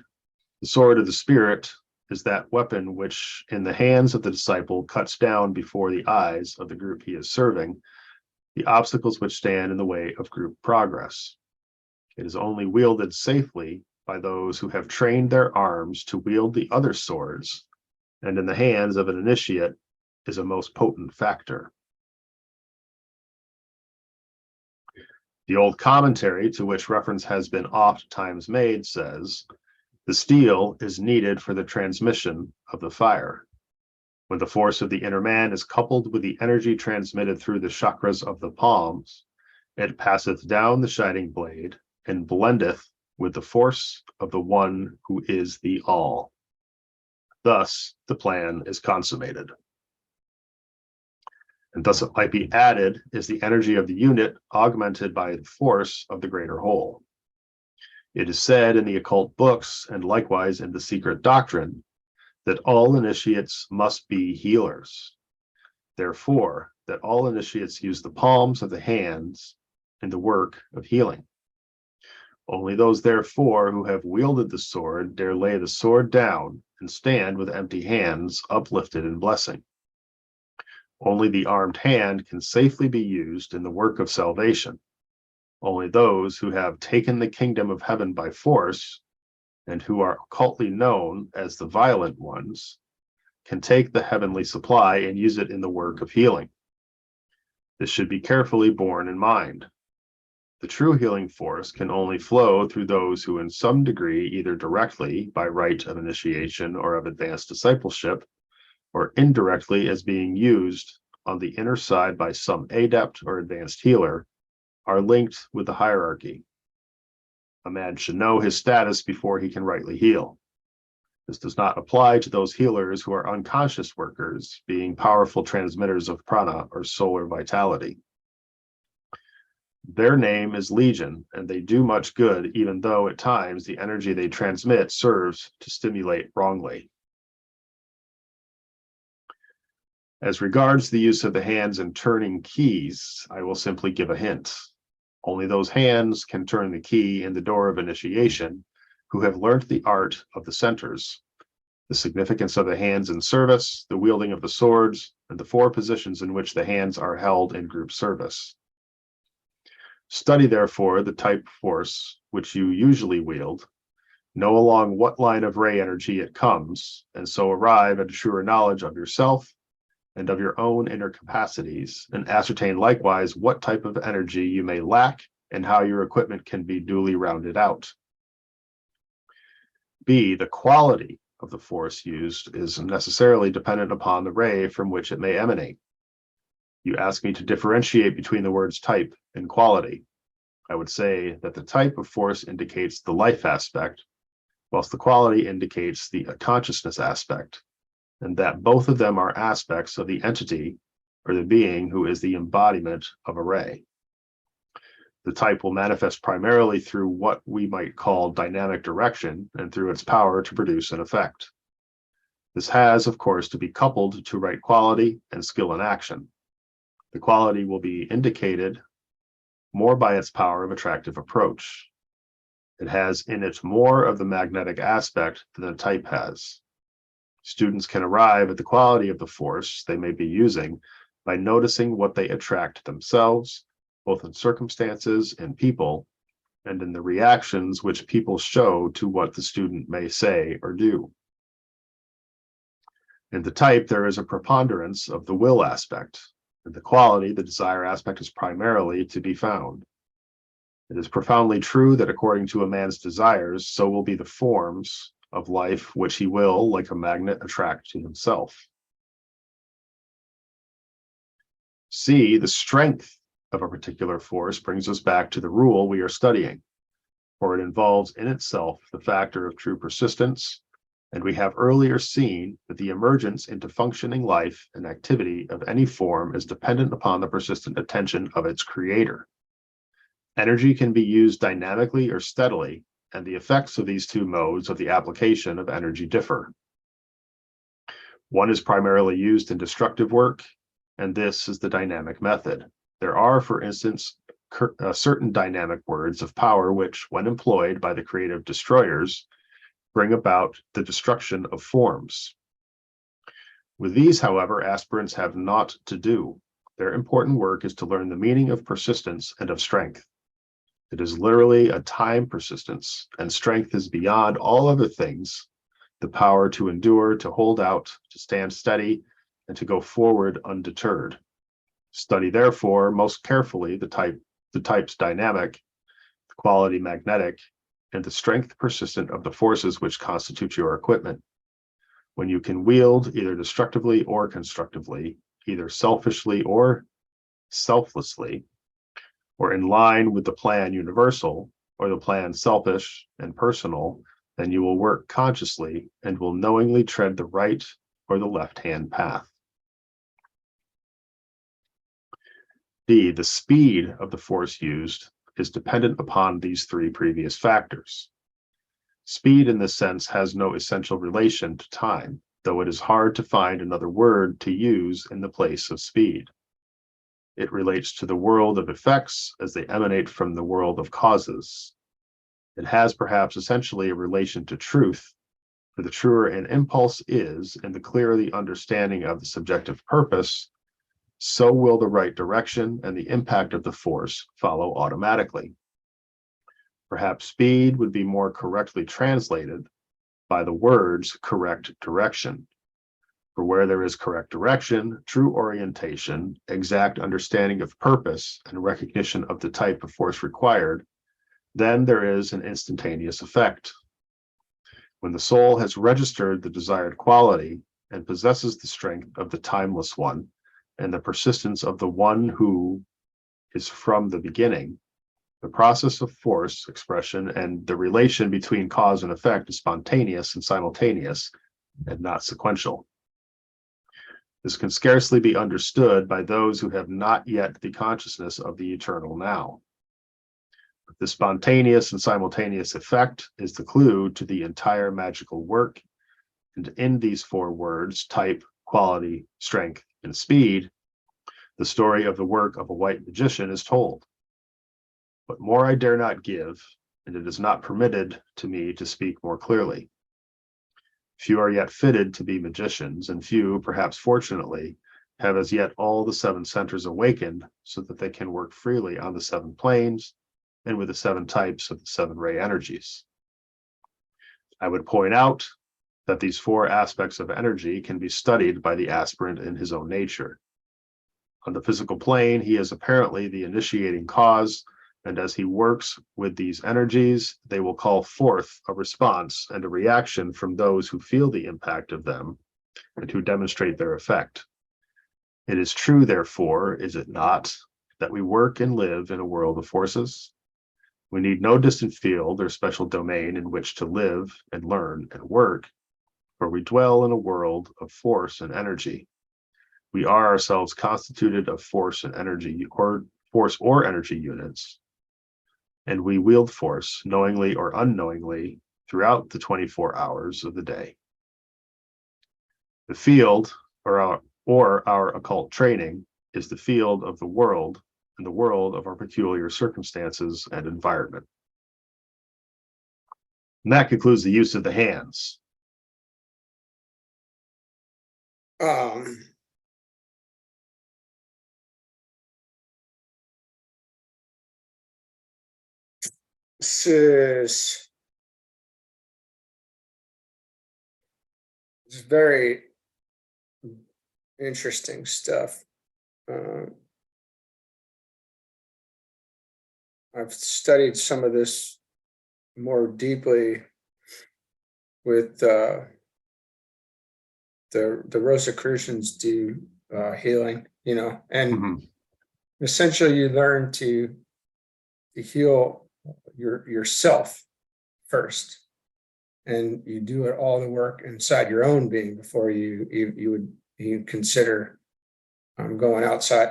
the sword of the spirit is that weapon which, in the hands of the disciple, cuts down before the eyes of the group he is serving the obstacles which stand in the way of group progress. It is only wielded safely by those who have trained their arms to wield the other swords, and in the hands of an initiate is a most potent factor. The old commentary, to which reference has been oft times made, says, "The steel is needed for the transmission of the fire. When the force of the inner man is coupled with the energy transmitted through the chakras of the palms, it passeth down the shining blade and blendeth with the force of the one who is the all. Thus the plan is consummated." And thus it might be added is the energy of the unit augmented by the force of the greater whole. It is said in the occult books, and likewise in the secret doctrine, that all initiates must be healers. Therefore, that all initiates use the palms of the hands in the work of healing. Only those, therefore, who have wielded the sword dare lay the sword down and stand with empty hands uplifted in blessing. Only the armed hand can safely be used in the work of salvation. Only those who have taken the kingdom of heaven by force, and who are occultly known as the violent ones, can take the heavenly supply and use it in the work of healing. This should be carefully borne in mind. The true healing force can only flow through those who in some degree, either directly by right of initiation or of advanced discipleship, or indirectly as being used on the inner side by some adept or advanced healer, are linked with the hierarchy. A man should know his status before he can rightly heal. This does not apply to those healers who are unconscious workers, being powerful transmitters of prana or solar vitality. Their name is legion, and they do much good, even though at times the energy they transmit serves to stimulate wrongly. As regards the use of the hands in turning keys, I will simply give a hint. Only those hands can turn the key in the door of initiation who have learnt the art of the centers, the significance of the hands in service, the wielding of the swords, and the 4 positions in which the hands are held in group service. Study, therefore, the type force which you usually wield, know along what line of ray energy it comes, and so arrive at a truer knowledge of yourself and of your own inner capacities, and ascertain likewise what type of energy you may lack and how your equipment can be duly rounded out. B, the quality of the force used is necessarily dependent upon the ray from which it may emanate. You ask me to differentiate between the words type and quality. I would say that the type of force indicates the life aspect, whilst the quality indicates the consciousness aspect, and that both of them are aspects of the entity or the being who is the embodiment of a ray. The type will manifest primarily through what we might call dynamic direction and through its power to produce an effect. This has, of course, to be coupled to right quality and skill in action. The quality will be indicated more by its power of attractive approach. It has in it more of the magnetic aspect than the type has. Students can arrive at the quality of the force they may be using by noticing what they attract themselves, both in circumstances and people, and in the reactions which people show to what the student may say or do. In the type, there is a preponderance of the will aspect. In the quality, the desire aspect is primarily to be found. It is profoundly true that according to a man's desires, so will be the forms of life which he will, like a magnet, attract to himself. C, the strength of a particular force brings us back to the rule we are studying, for it involves in itself the factor of true persistence, and we have earlier seen that the emergence into functioning life and activity of any form is dependent upon the persistent attention of its creator. Energy can be used dynamically or steadily, and the effects of these two modes of the application of energy differ. One is primarily used in destructive work, and this is the dynamic method. There are, for instance, certain dynamic words of power which, when employed by the creative destroyers, bring about the destruction of forms. With these, however, aspirants have naught to do. Their important work is to learn the meaning of persistence and of strength. It is literally a time persistence, and strength is beyond all other things, the power to endure, to hold out, to stand steady, and to go forward undeterred. Study, therefore, most carefully the types dynamic, the quality magnetic, and the strength persistent of the forces which constitute your equipment. When you can wield either destructively or constructively, either selfishly or selflessly, or in line with the plan universal, or the plan selfish and personal, then you will work consciously and will knowingly tread the right or the left-hand path. D, the speed of the force used is dependent upon these three previous factors. Speed in this sense has no essential relation to time, though it is hard to find another word to use in the place of speed. It relates to the world of effects as they emanate from the world of causes. It has perhaps essentially a relation to truth, for the truer an impulse is, and the clearer the understanding of the subjective purpose, so will the right direction and the impact of the force follow automatically. Perhaps speed would be more correctly translated by the words correct direction. For where there is correct direction, true orientation, exact understanding of purpose, and recognition of the type of force required, then there is an instantaneous effect. When the soul has registered the desired quality and possesses the strength of the timeless one, and the persistence of the one who is from the beginning, the process of force expression and the relation between cause and effect is spontaneous and simultaneous and not sequential. This can scarcely be understood by those who have not yet the consciousness of the eternal now. But the spontaneous and simultaneous effect is the clue to the entire magical work, and in these four words, type, quality, strength, and speed, the story of the work of a white magician is told. But more I dare not give, and it is not permitted to me to speak more clearly. Few are yet fitted to be magicians, and few, perhaps fortunately, have as yet all the seven centers awakened so that they can work freely on the seven planes and with the seven types of the seven ray energies. I would point out that these four aspects of energy can be studied by the aspirant in his own nature. On the physical plane, he is apparently the initiating cause, and as he works with these energies, they will call forth a response and a reaction from those who feel the impact of them and who demonstrate their effect. It is true, therefore, is it not, that we work and live in a world of forces? We need no distant field or special domain in which to live and learn and work, for we dwell in a world of force and energy. We are ourselves constituted of force and energy, or force or energy units, and we wield force knowingly or unknowingly throughout the 24 hours of the day. The field, or our occult training, is the field of the world and the world of our peculiar circumstances and environment. And that concludes the use of the hands. This is very interesting stuff. I've studied some of this more deeply with the Rosicrucians do healing, and Mhm. essentially you learn to heal yourself first, and you do it all the work inside your own being before you would consider going outside,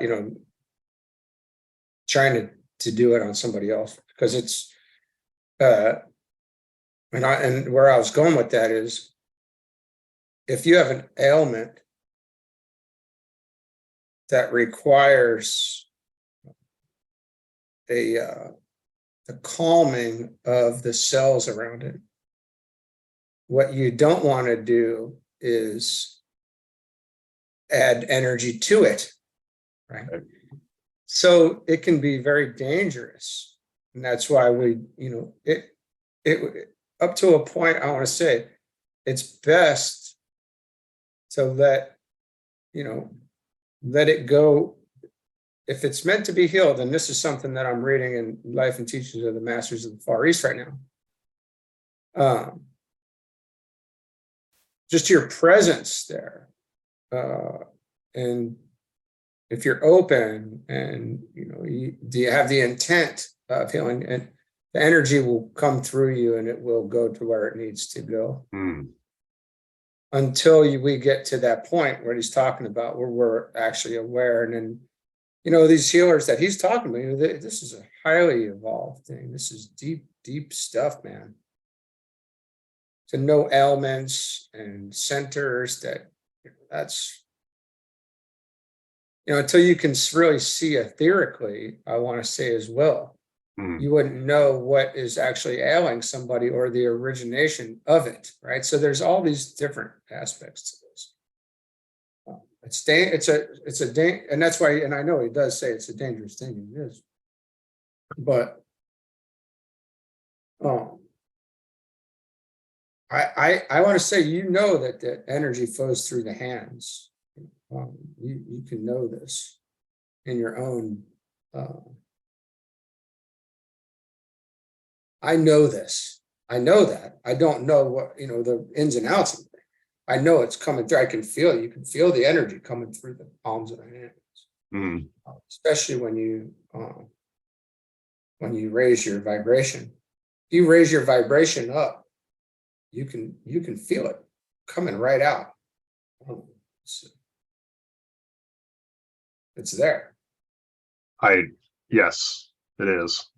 trying to do it on somebody else, because it's and where I was going with that is, if you have an ailment that requires the calming of the cells around it, what you don't want to do is add energy to it, right? Right. So it can be very dangerous, and that's why it up to a point, I want to say it's best to let it go. If it's meant to be healed, and this is something that I'm reading in Life and Teachings of the Masters of the Far East right now, just your presence there, and if you're open, and do you have the intent of healing, and the energy will come through you, and it will go to where it needs to go. Mm. Until we get to that point where he's talking about, where we're actually aware. And then these healers that he's talking about, this is a highly evolved thing. This is deep stuff, man. To know elements and centers, that's until you can really see etherically, I want to say as well, you wouldn't know what is actually ailing somebody, or the origination of it, right? So there's all these different aspects to this. And that's why, and I know he does say it's a dangerous thing. It is, but I want to say, that the energy flows through the hands. You can know this in your own. I know this. I know that. I don't know what the ins and outs of it. I know it's coming through. I can feel it. You can feel the energy coming through the palms of the hands, especially when you raise your vibration. If you raise your vibration up, you can feel it coming right out. It's there. Yes, it is.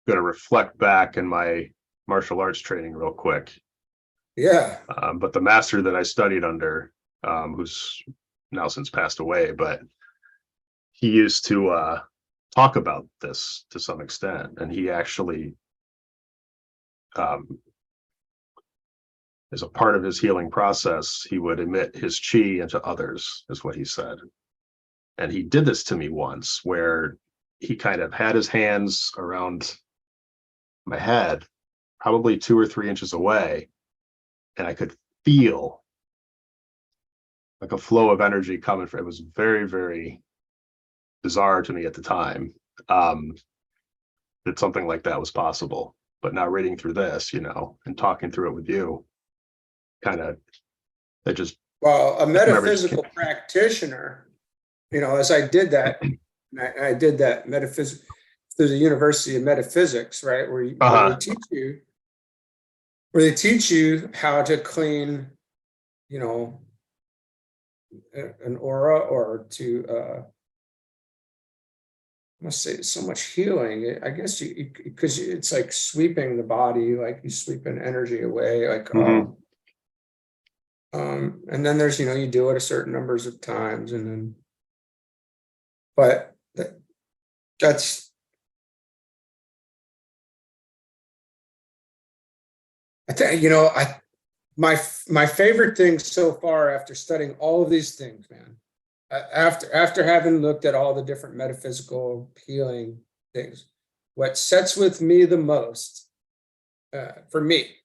Going to reflect back in my martial arts training real quick. Yeah. But the master that I studied under, who's now since passed away, but he used to talk about this to some extent, and he actually, as a part of his healing process, he would emit his chi into others, is what he said. And he did this to me once, where he kind of had his hands around my head, probably 2 or 3 inches away, and I could feel like a flow of energy coming from it. It was very, very bizarre to me at the time, that something like that was possible. But now reading through this, and talking through it with you, kind of, it just, well, a metaphysical practitioner, as I did that, and I did that metaphysics through the University of Metaphysics, right? Where they teach you how to clean, an aura, or to I must say, so much healing. I guess because it's like sweeping the body, like you sweeping energy away, like and then there's you do it a certain numbers of times, and then, but that's I think my favorite thing so far, after studying all of these things, man, after having looked at all the different metaphysical healing things, what sets with me the most, for me,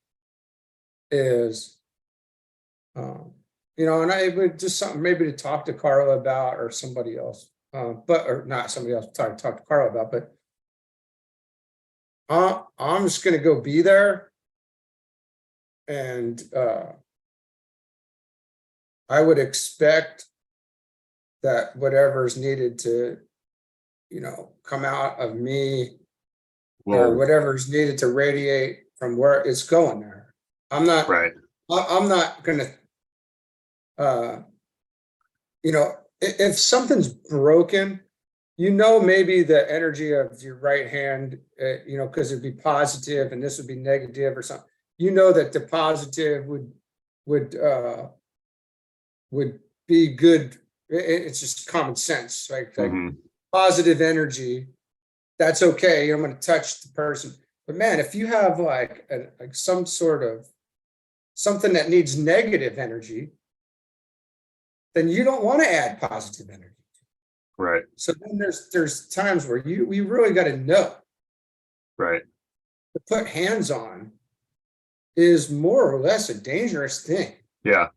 is and I would just something maybe to talk to Carla about, or somebody else, or not somebody else, talk to Carla about, but I'm just going to go be there And I would expect that whatever's needed to, come out of me, or Well, whatever's needed to radiate from where it's going there. I'm not right. gonna, if something's broken, maybe the energy of your right hand, because it'd be positive and this would be negative or something. That the positive would be good. It's just common sense, right? Like Mhm. positive energy, that's okay. I'm going to touch the person. But man, if you have like some sort of something that needs negative energy, then you don't want to add positive energy. Right. So then there's times where we really got to know. Right. To put hands on is more or less a dangerous thing. Yeah.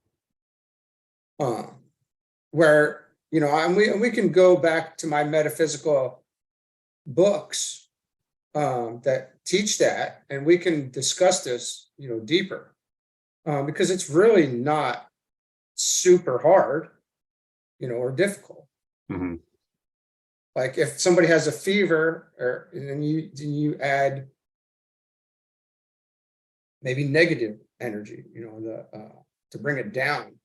Where, and we can go back to my metaphysical books that teach that, and we can discuss this, deeper, because it's really not super hard, or difficult. Mhm. Like if somebody has a fever, and then you add maybe negative energy, to bring it down.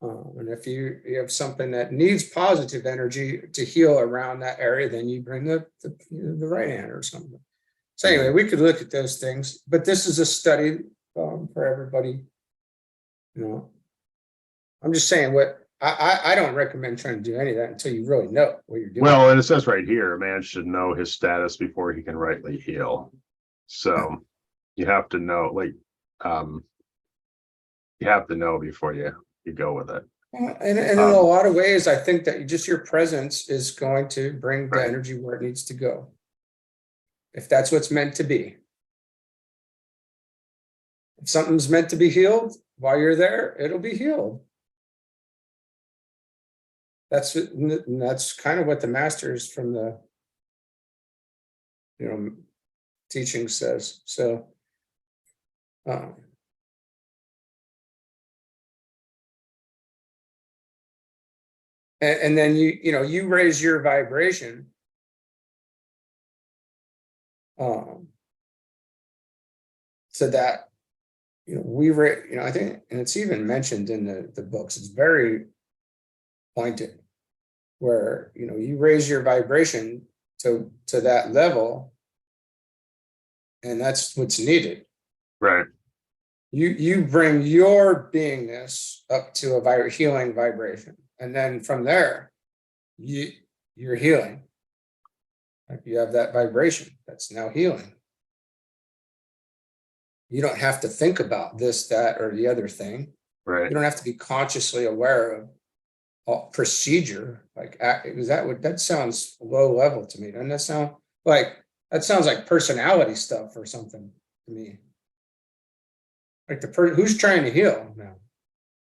And if you have something that needs positive energy to heal around that area, then you bring the right hand or something. So anyway, we could look at those things, but this is a study for everybody. I'm just saying what I don't recommend trying to do any of that until you really know what you're doing. Well, and it says right here, a man should know his status before he can rightly heal. So you have to know, you have to know before you go with it. And in a lot of ways, I think that just your presence is going to bring the Right. energy where it needs to go. If that's what's meant to be. If something's meant to be healed while you're there, it'll be healed. That's kind of what the masters from the teaching says. So and then you raise your vibration so that I think, and it's even mentioned in the books, it's very pointed, where you raise your vibration to that level, and that's what's needed. Right. You bring your beingness up to a healing vibration, and then from there you're healing. Like you have that vibration that's now healing. You don't have to think about this, that, or the other thing. Right. You don't have to be consciously aware of procedure. Like, that sounds low level to me. Doesn't that sound like, that sounds like personality stuff or something to me? Like who's trying to heal now?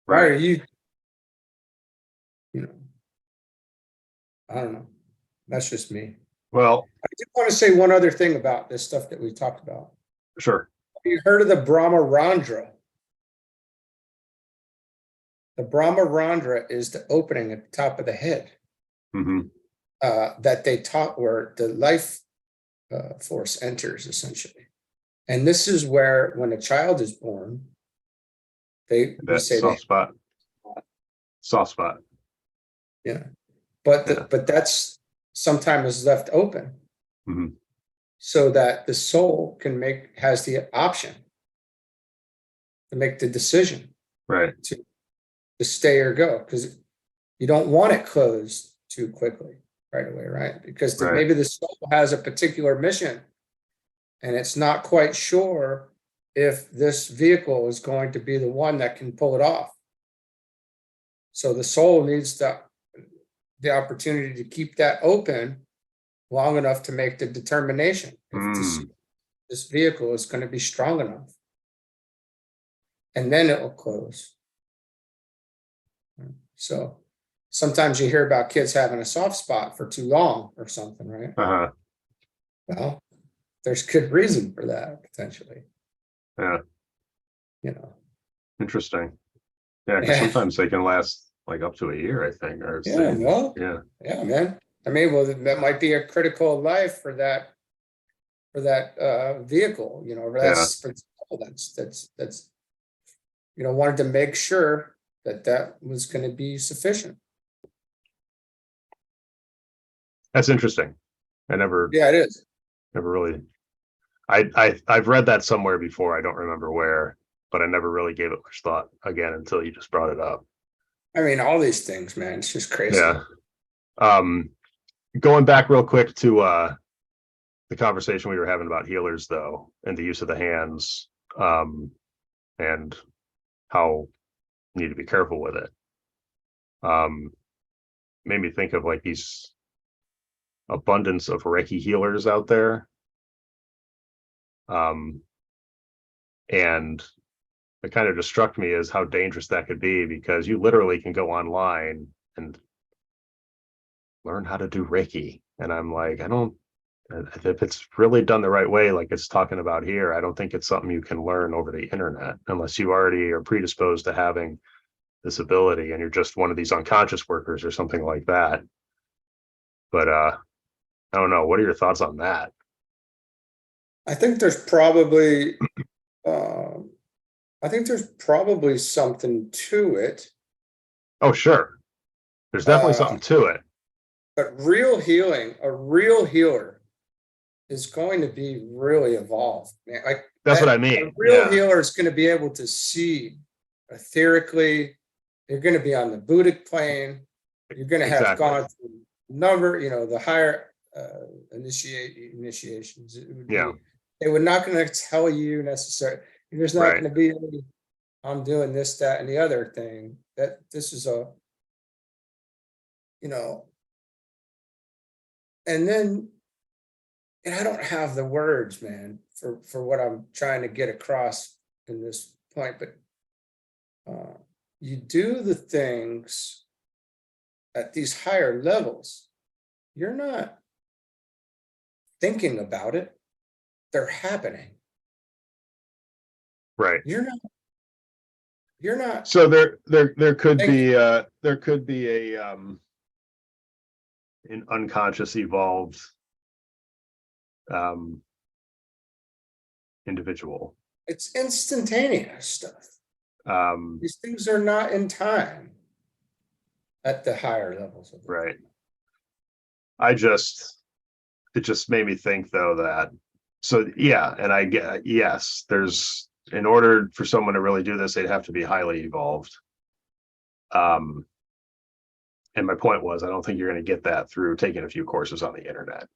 Why are you, I don't know. That's just me. Well, I did want to say one other thing about this stuff that we talked about. sure. Have you heard of the Brahmarandra? The Brahmarandra is the opening at the top of the head. Mm-hmm. That they taught where the life force enters, essentially. And this is where, when a child is born, we say soft spot. Soft spot. Yeah. But that's sometimes left open. Mm-hmm. So that the soul has the option to make the decision. Right. To stay or go, because you don't want it closed too quickly right away, right? Because maybe the soul has a particular mission and it's not quite sure if this vehicle is going to be the one that can pull it off. So the soul needs the opportunity to keep that open long enough to make the determination if this vehicle is going to be strong enough. And then it will close. So sometimes you hear about kids having a soft spot for too long or something, right? Uh-huh. Well, there's good reason for that, potentially. Yeah. you know. Interesting. Yeah, because Yeah, sometimes they can last like up to a year, I think, or yeah, same. well, Yeah, yeah, man. I mean, well, that might be a critical life for that vehicle, you know, or yeah. that's for that's wanted to make sure that that was going to be sufficient. That's interesting. I never Yeah, it is. never really I've read that somewhere before. I don't remember where, but I never really gave it much thought again until you just brought it up. I mean, all these things, man, it's just crazy. Yeah. Um, Going back real quick to the conversation we were having about healers though, and the use of the hands, and how you need to be careful with it. Made me think of like these abundance of Reiki healers out there. And it kind of just struck me as how dangerous that could be, because you literally can go online and learn how to do Reiki. And I'm like, I don't, if it's really done the right way, like it's talking about here, I don't think it's something you can learn over the internet unless you already are predisposed to having this ability and you're just one of these unconscious workers or something like that. But I don't know. What are your thoughts on that? I think there's probably, um, I think there's probably something to it. Oh, sure. There's definitely Uh, something to it. but real healing, a real healer is going to be really evolved. Man. Like That's what I a mean. real Yeah, healer is going to be able to see etherically. You're going to be on the Buddhic plane. You're going to have exactly. gone through number, the higher initiations. It would Yeah, be, they were not going to tell you necessarily. There's not right. going to be any, I'm doing this, that, and the other thing. That this is a, you know, and then, and I don't have the words, man, for what I'm trying to get across in this point, but you do the things at these higher levels. You're not thinking about it. They're happening. Right. You're not So there could thinking. be a an unconscious evolved um individual. It's instantaneous stuff. Um These things are not in time at the higher levels of it. right. I just It just made me think though that, so yeah, and I get, yes, there's, in order for someone to really do this, they'd have to be highly evolved. Um and my point was, I don't think you're going to get that through taking a few courses on the internet.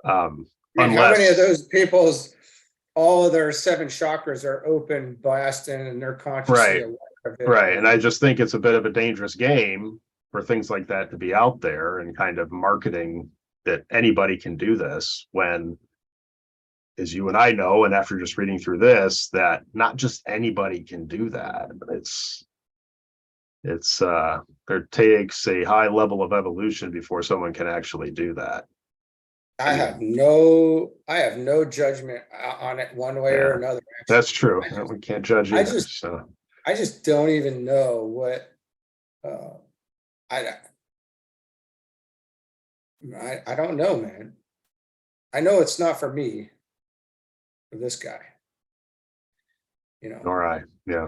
I mean, how many of Unless, those people's all of their seven chakras are open, blasting, and they're consciously right, aware of it? right. And I just think it's a bit of a dangerous game for things like that to be out there and kind of marketing that anybody can do this, when, as you and I know, and after just reading through this, that not just anybody can do that. It's there takes a high level of evolution before someone can actually do that. I have no judgment on it one way or Yeah, another. that's Actually, true. We can't judge I either. just, So I just don't even know what. Uh, I don't know, man. I know it's not for me, for this guy. You know, all right. Yeah.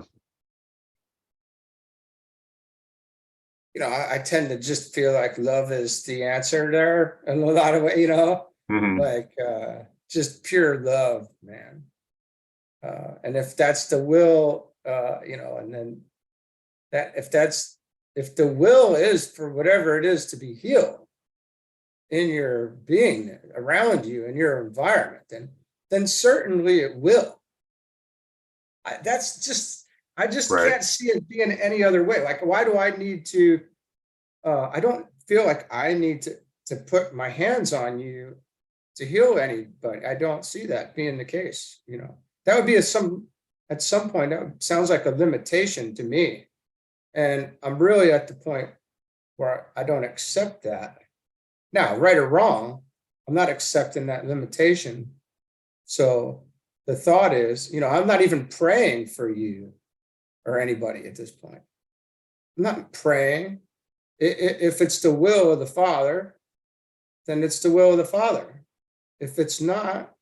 I tend to just feel like love is the answer there in a lot of ways. Hmm. Like just pure love, man. And if that's the will, and then that if the will is for whatever it is to be healed in your being around you in your environment, then certainly it will. I just Right. can't see it being any other way. Like, why do I need to? I don't feel like I need to put my hands on you to heal anybody. I don't see that being the case. That would be at some point. That sounds like a limitation to me, and I'm really at the point where I don't accept that. Now, right or wrong, I'm not accepting that limitation. So the thought is, I'm not even praying for you or anybody at this point. I'm not praying. If it's the will of the Father, then it's the will of the Father. If it's not,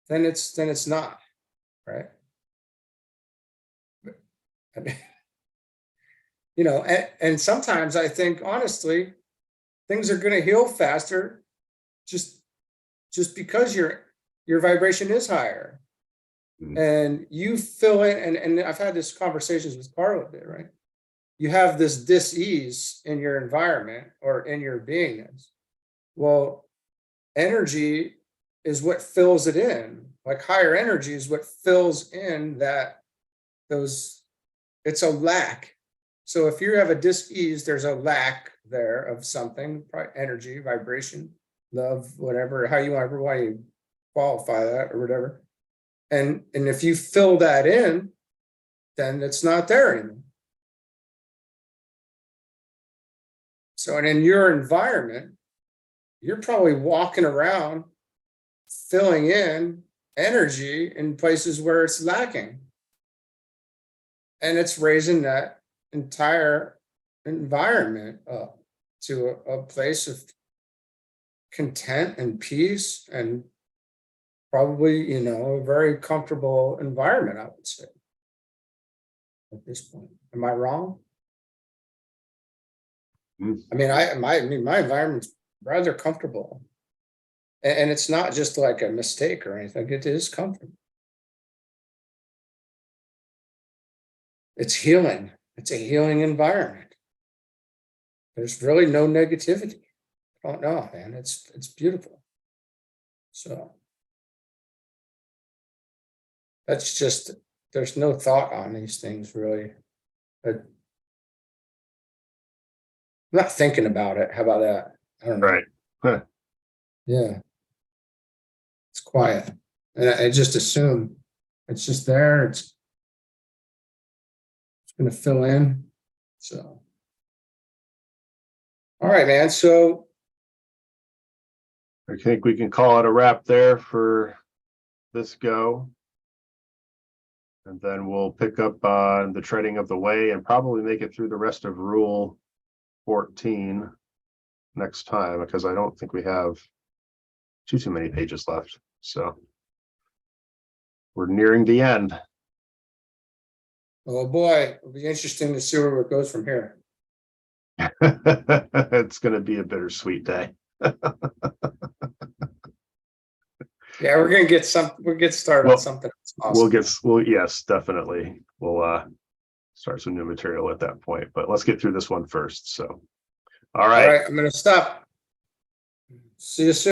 then it's not, right? I mean, and sometimes I think, honestly, things are going to heal faster just because your vibration is higher. And you fill in, and I've had this conversations with Carl a bit, right? You have this dis-ease in your environment or in your beingness. Well, energy is what fills it in. Like higher energy is what fills in it's a lack. So if you have a dis-ease, there's a lack there of something, energy, vibration, love, whatever, how you want to qualify that or whatever. And if you fill that in, then it's not there anymore. So, and in your environment, you're probably walking around filling in energy in places where it's lacking. And it's raising that entire environment up to a place of content and peace and probably, a very comfortable environment, I would say, at this point. Am I wrong? I mean, my environment's rather comfortable. And it's not just like a mistake or anything. It is comfortable. It's healing. It's a healing environment. There's really no negativity. I don't know, man. It's beautiful. So that's just, there's no thought on these things really. I'm not thinking about it. How about that? I don't know. Right. Huh. Yeah. It's quiet. And I just assume it's just there. It's going to fill in. So, all right, man. So I think we can call it a wrap there for this go. And then we'll pick up on the treading of the way and probably make it through the rest of Rule 14 next time, because I don't think we have too many pages left. So we're nearing the end. oh boy, it'll be interesting to see where it goes from here. It's going to be a bittersweet day. Yeah, we'll get started on something that's awesome. Yes, definitely. We'll start some new material at that point, but let's get through this one first. So, all right. I'm going to stop. See you soon.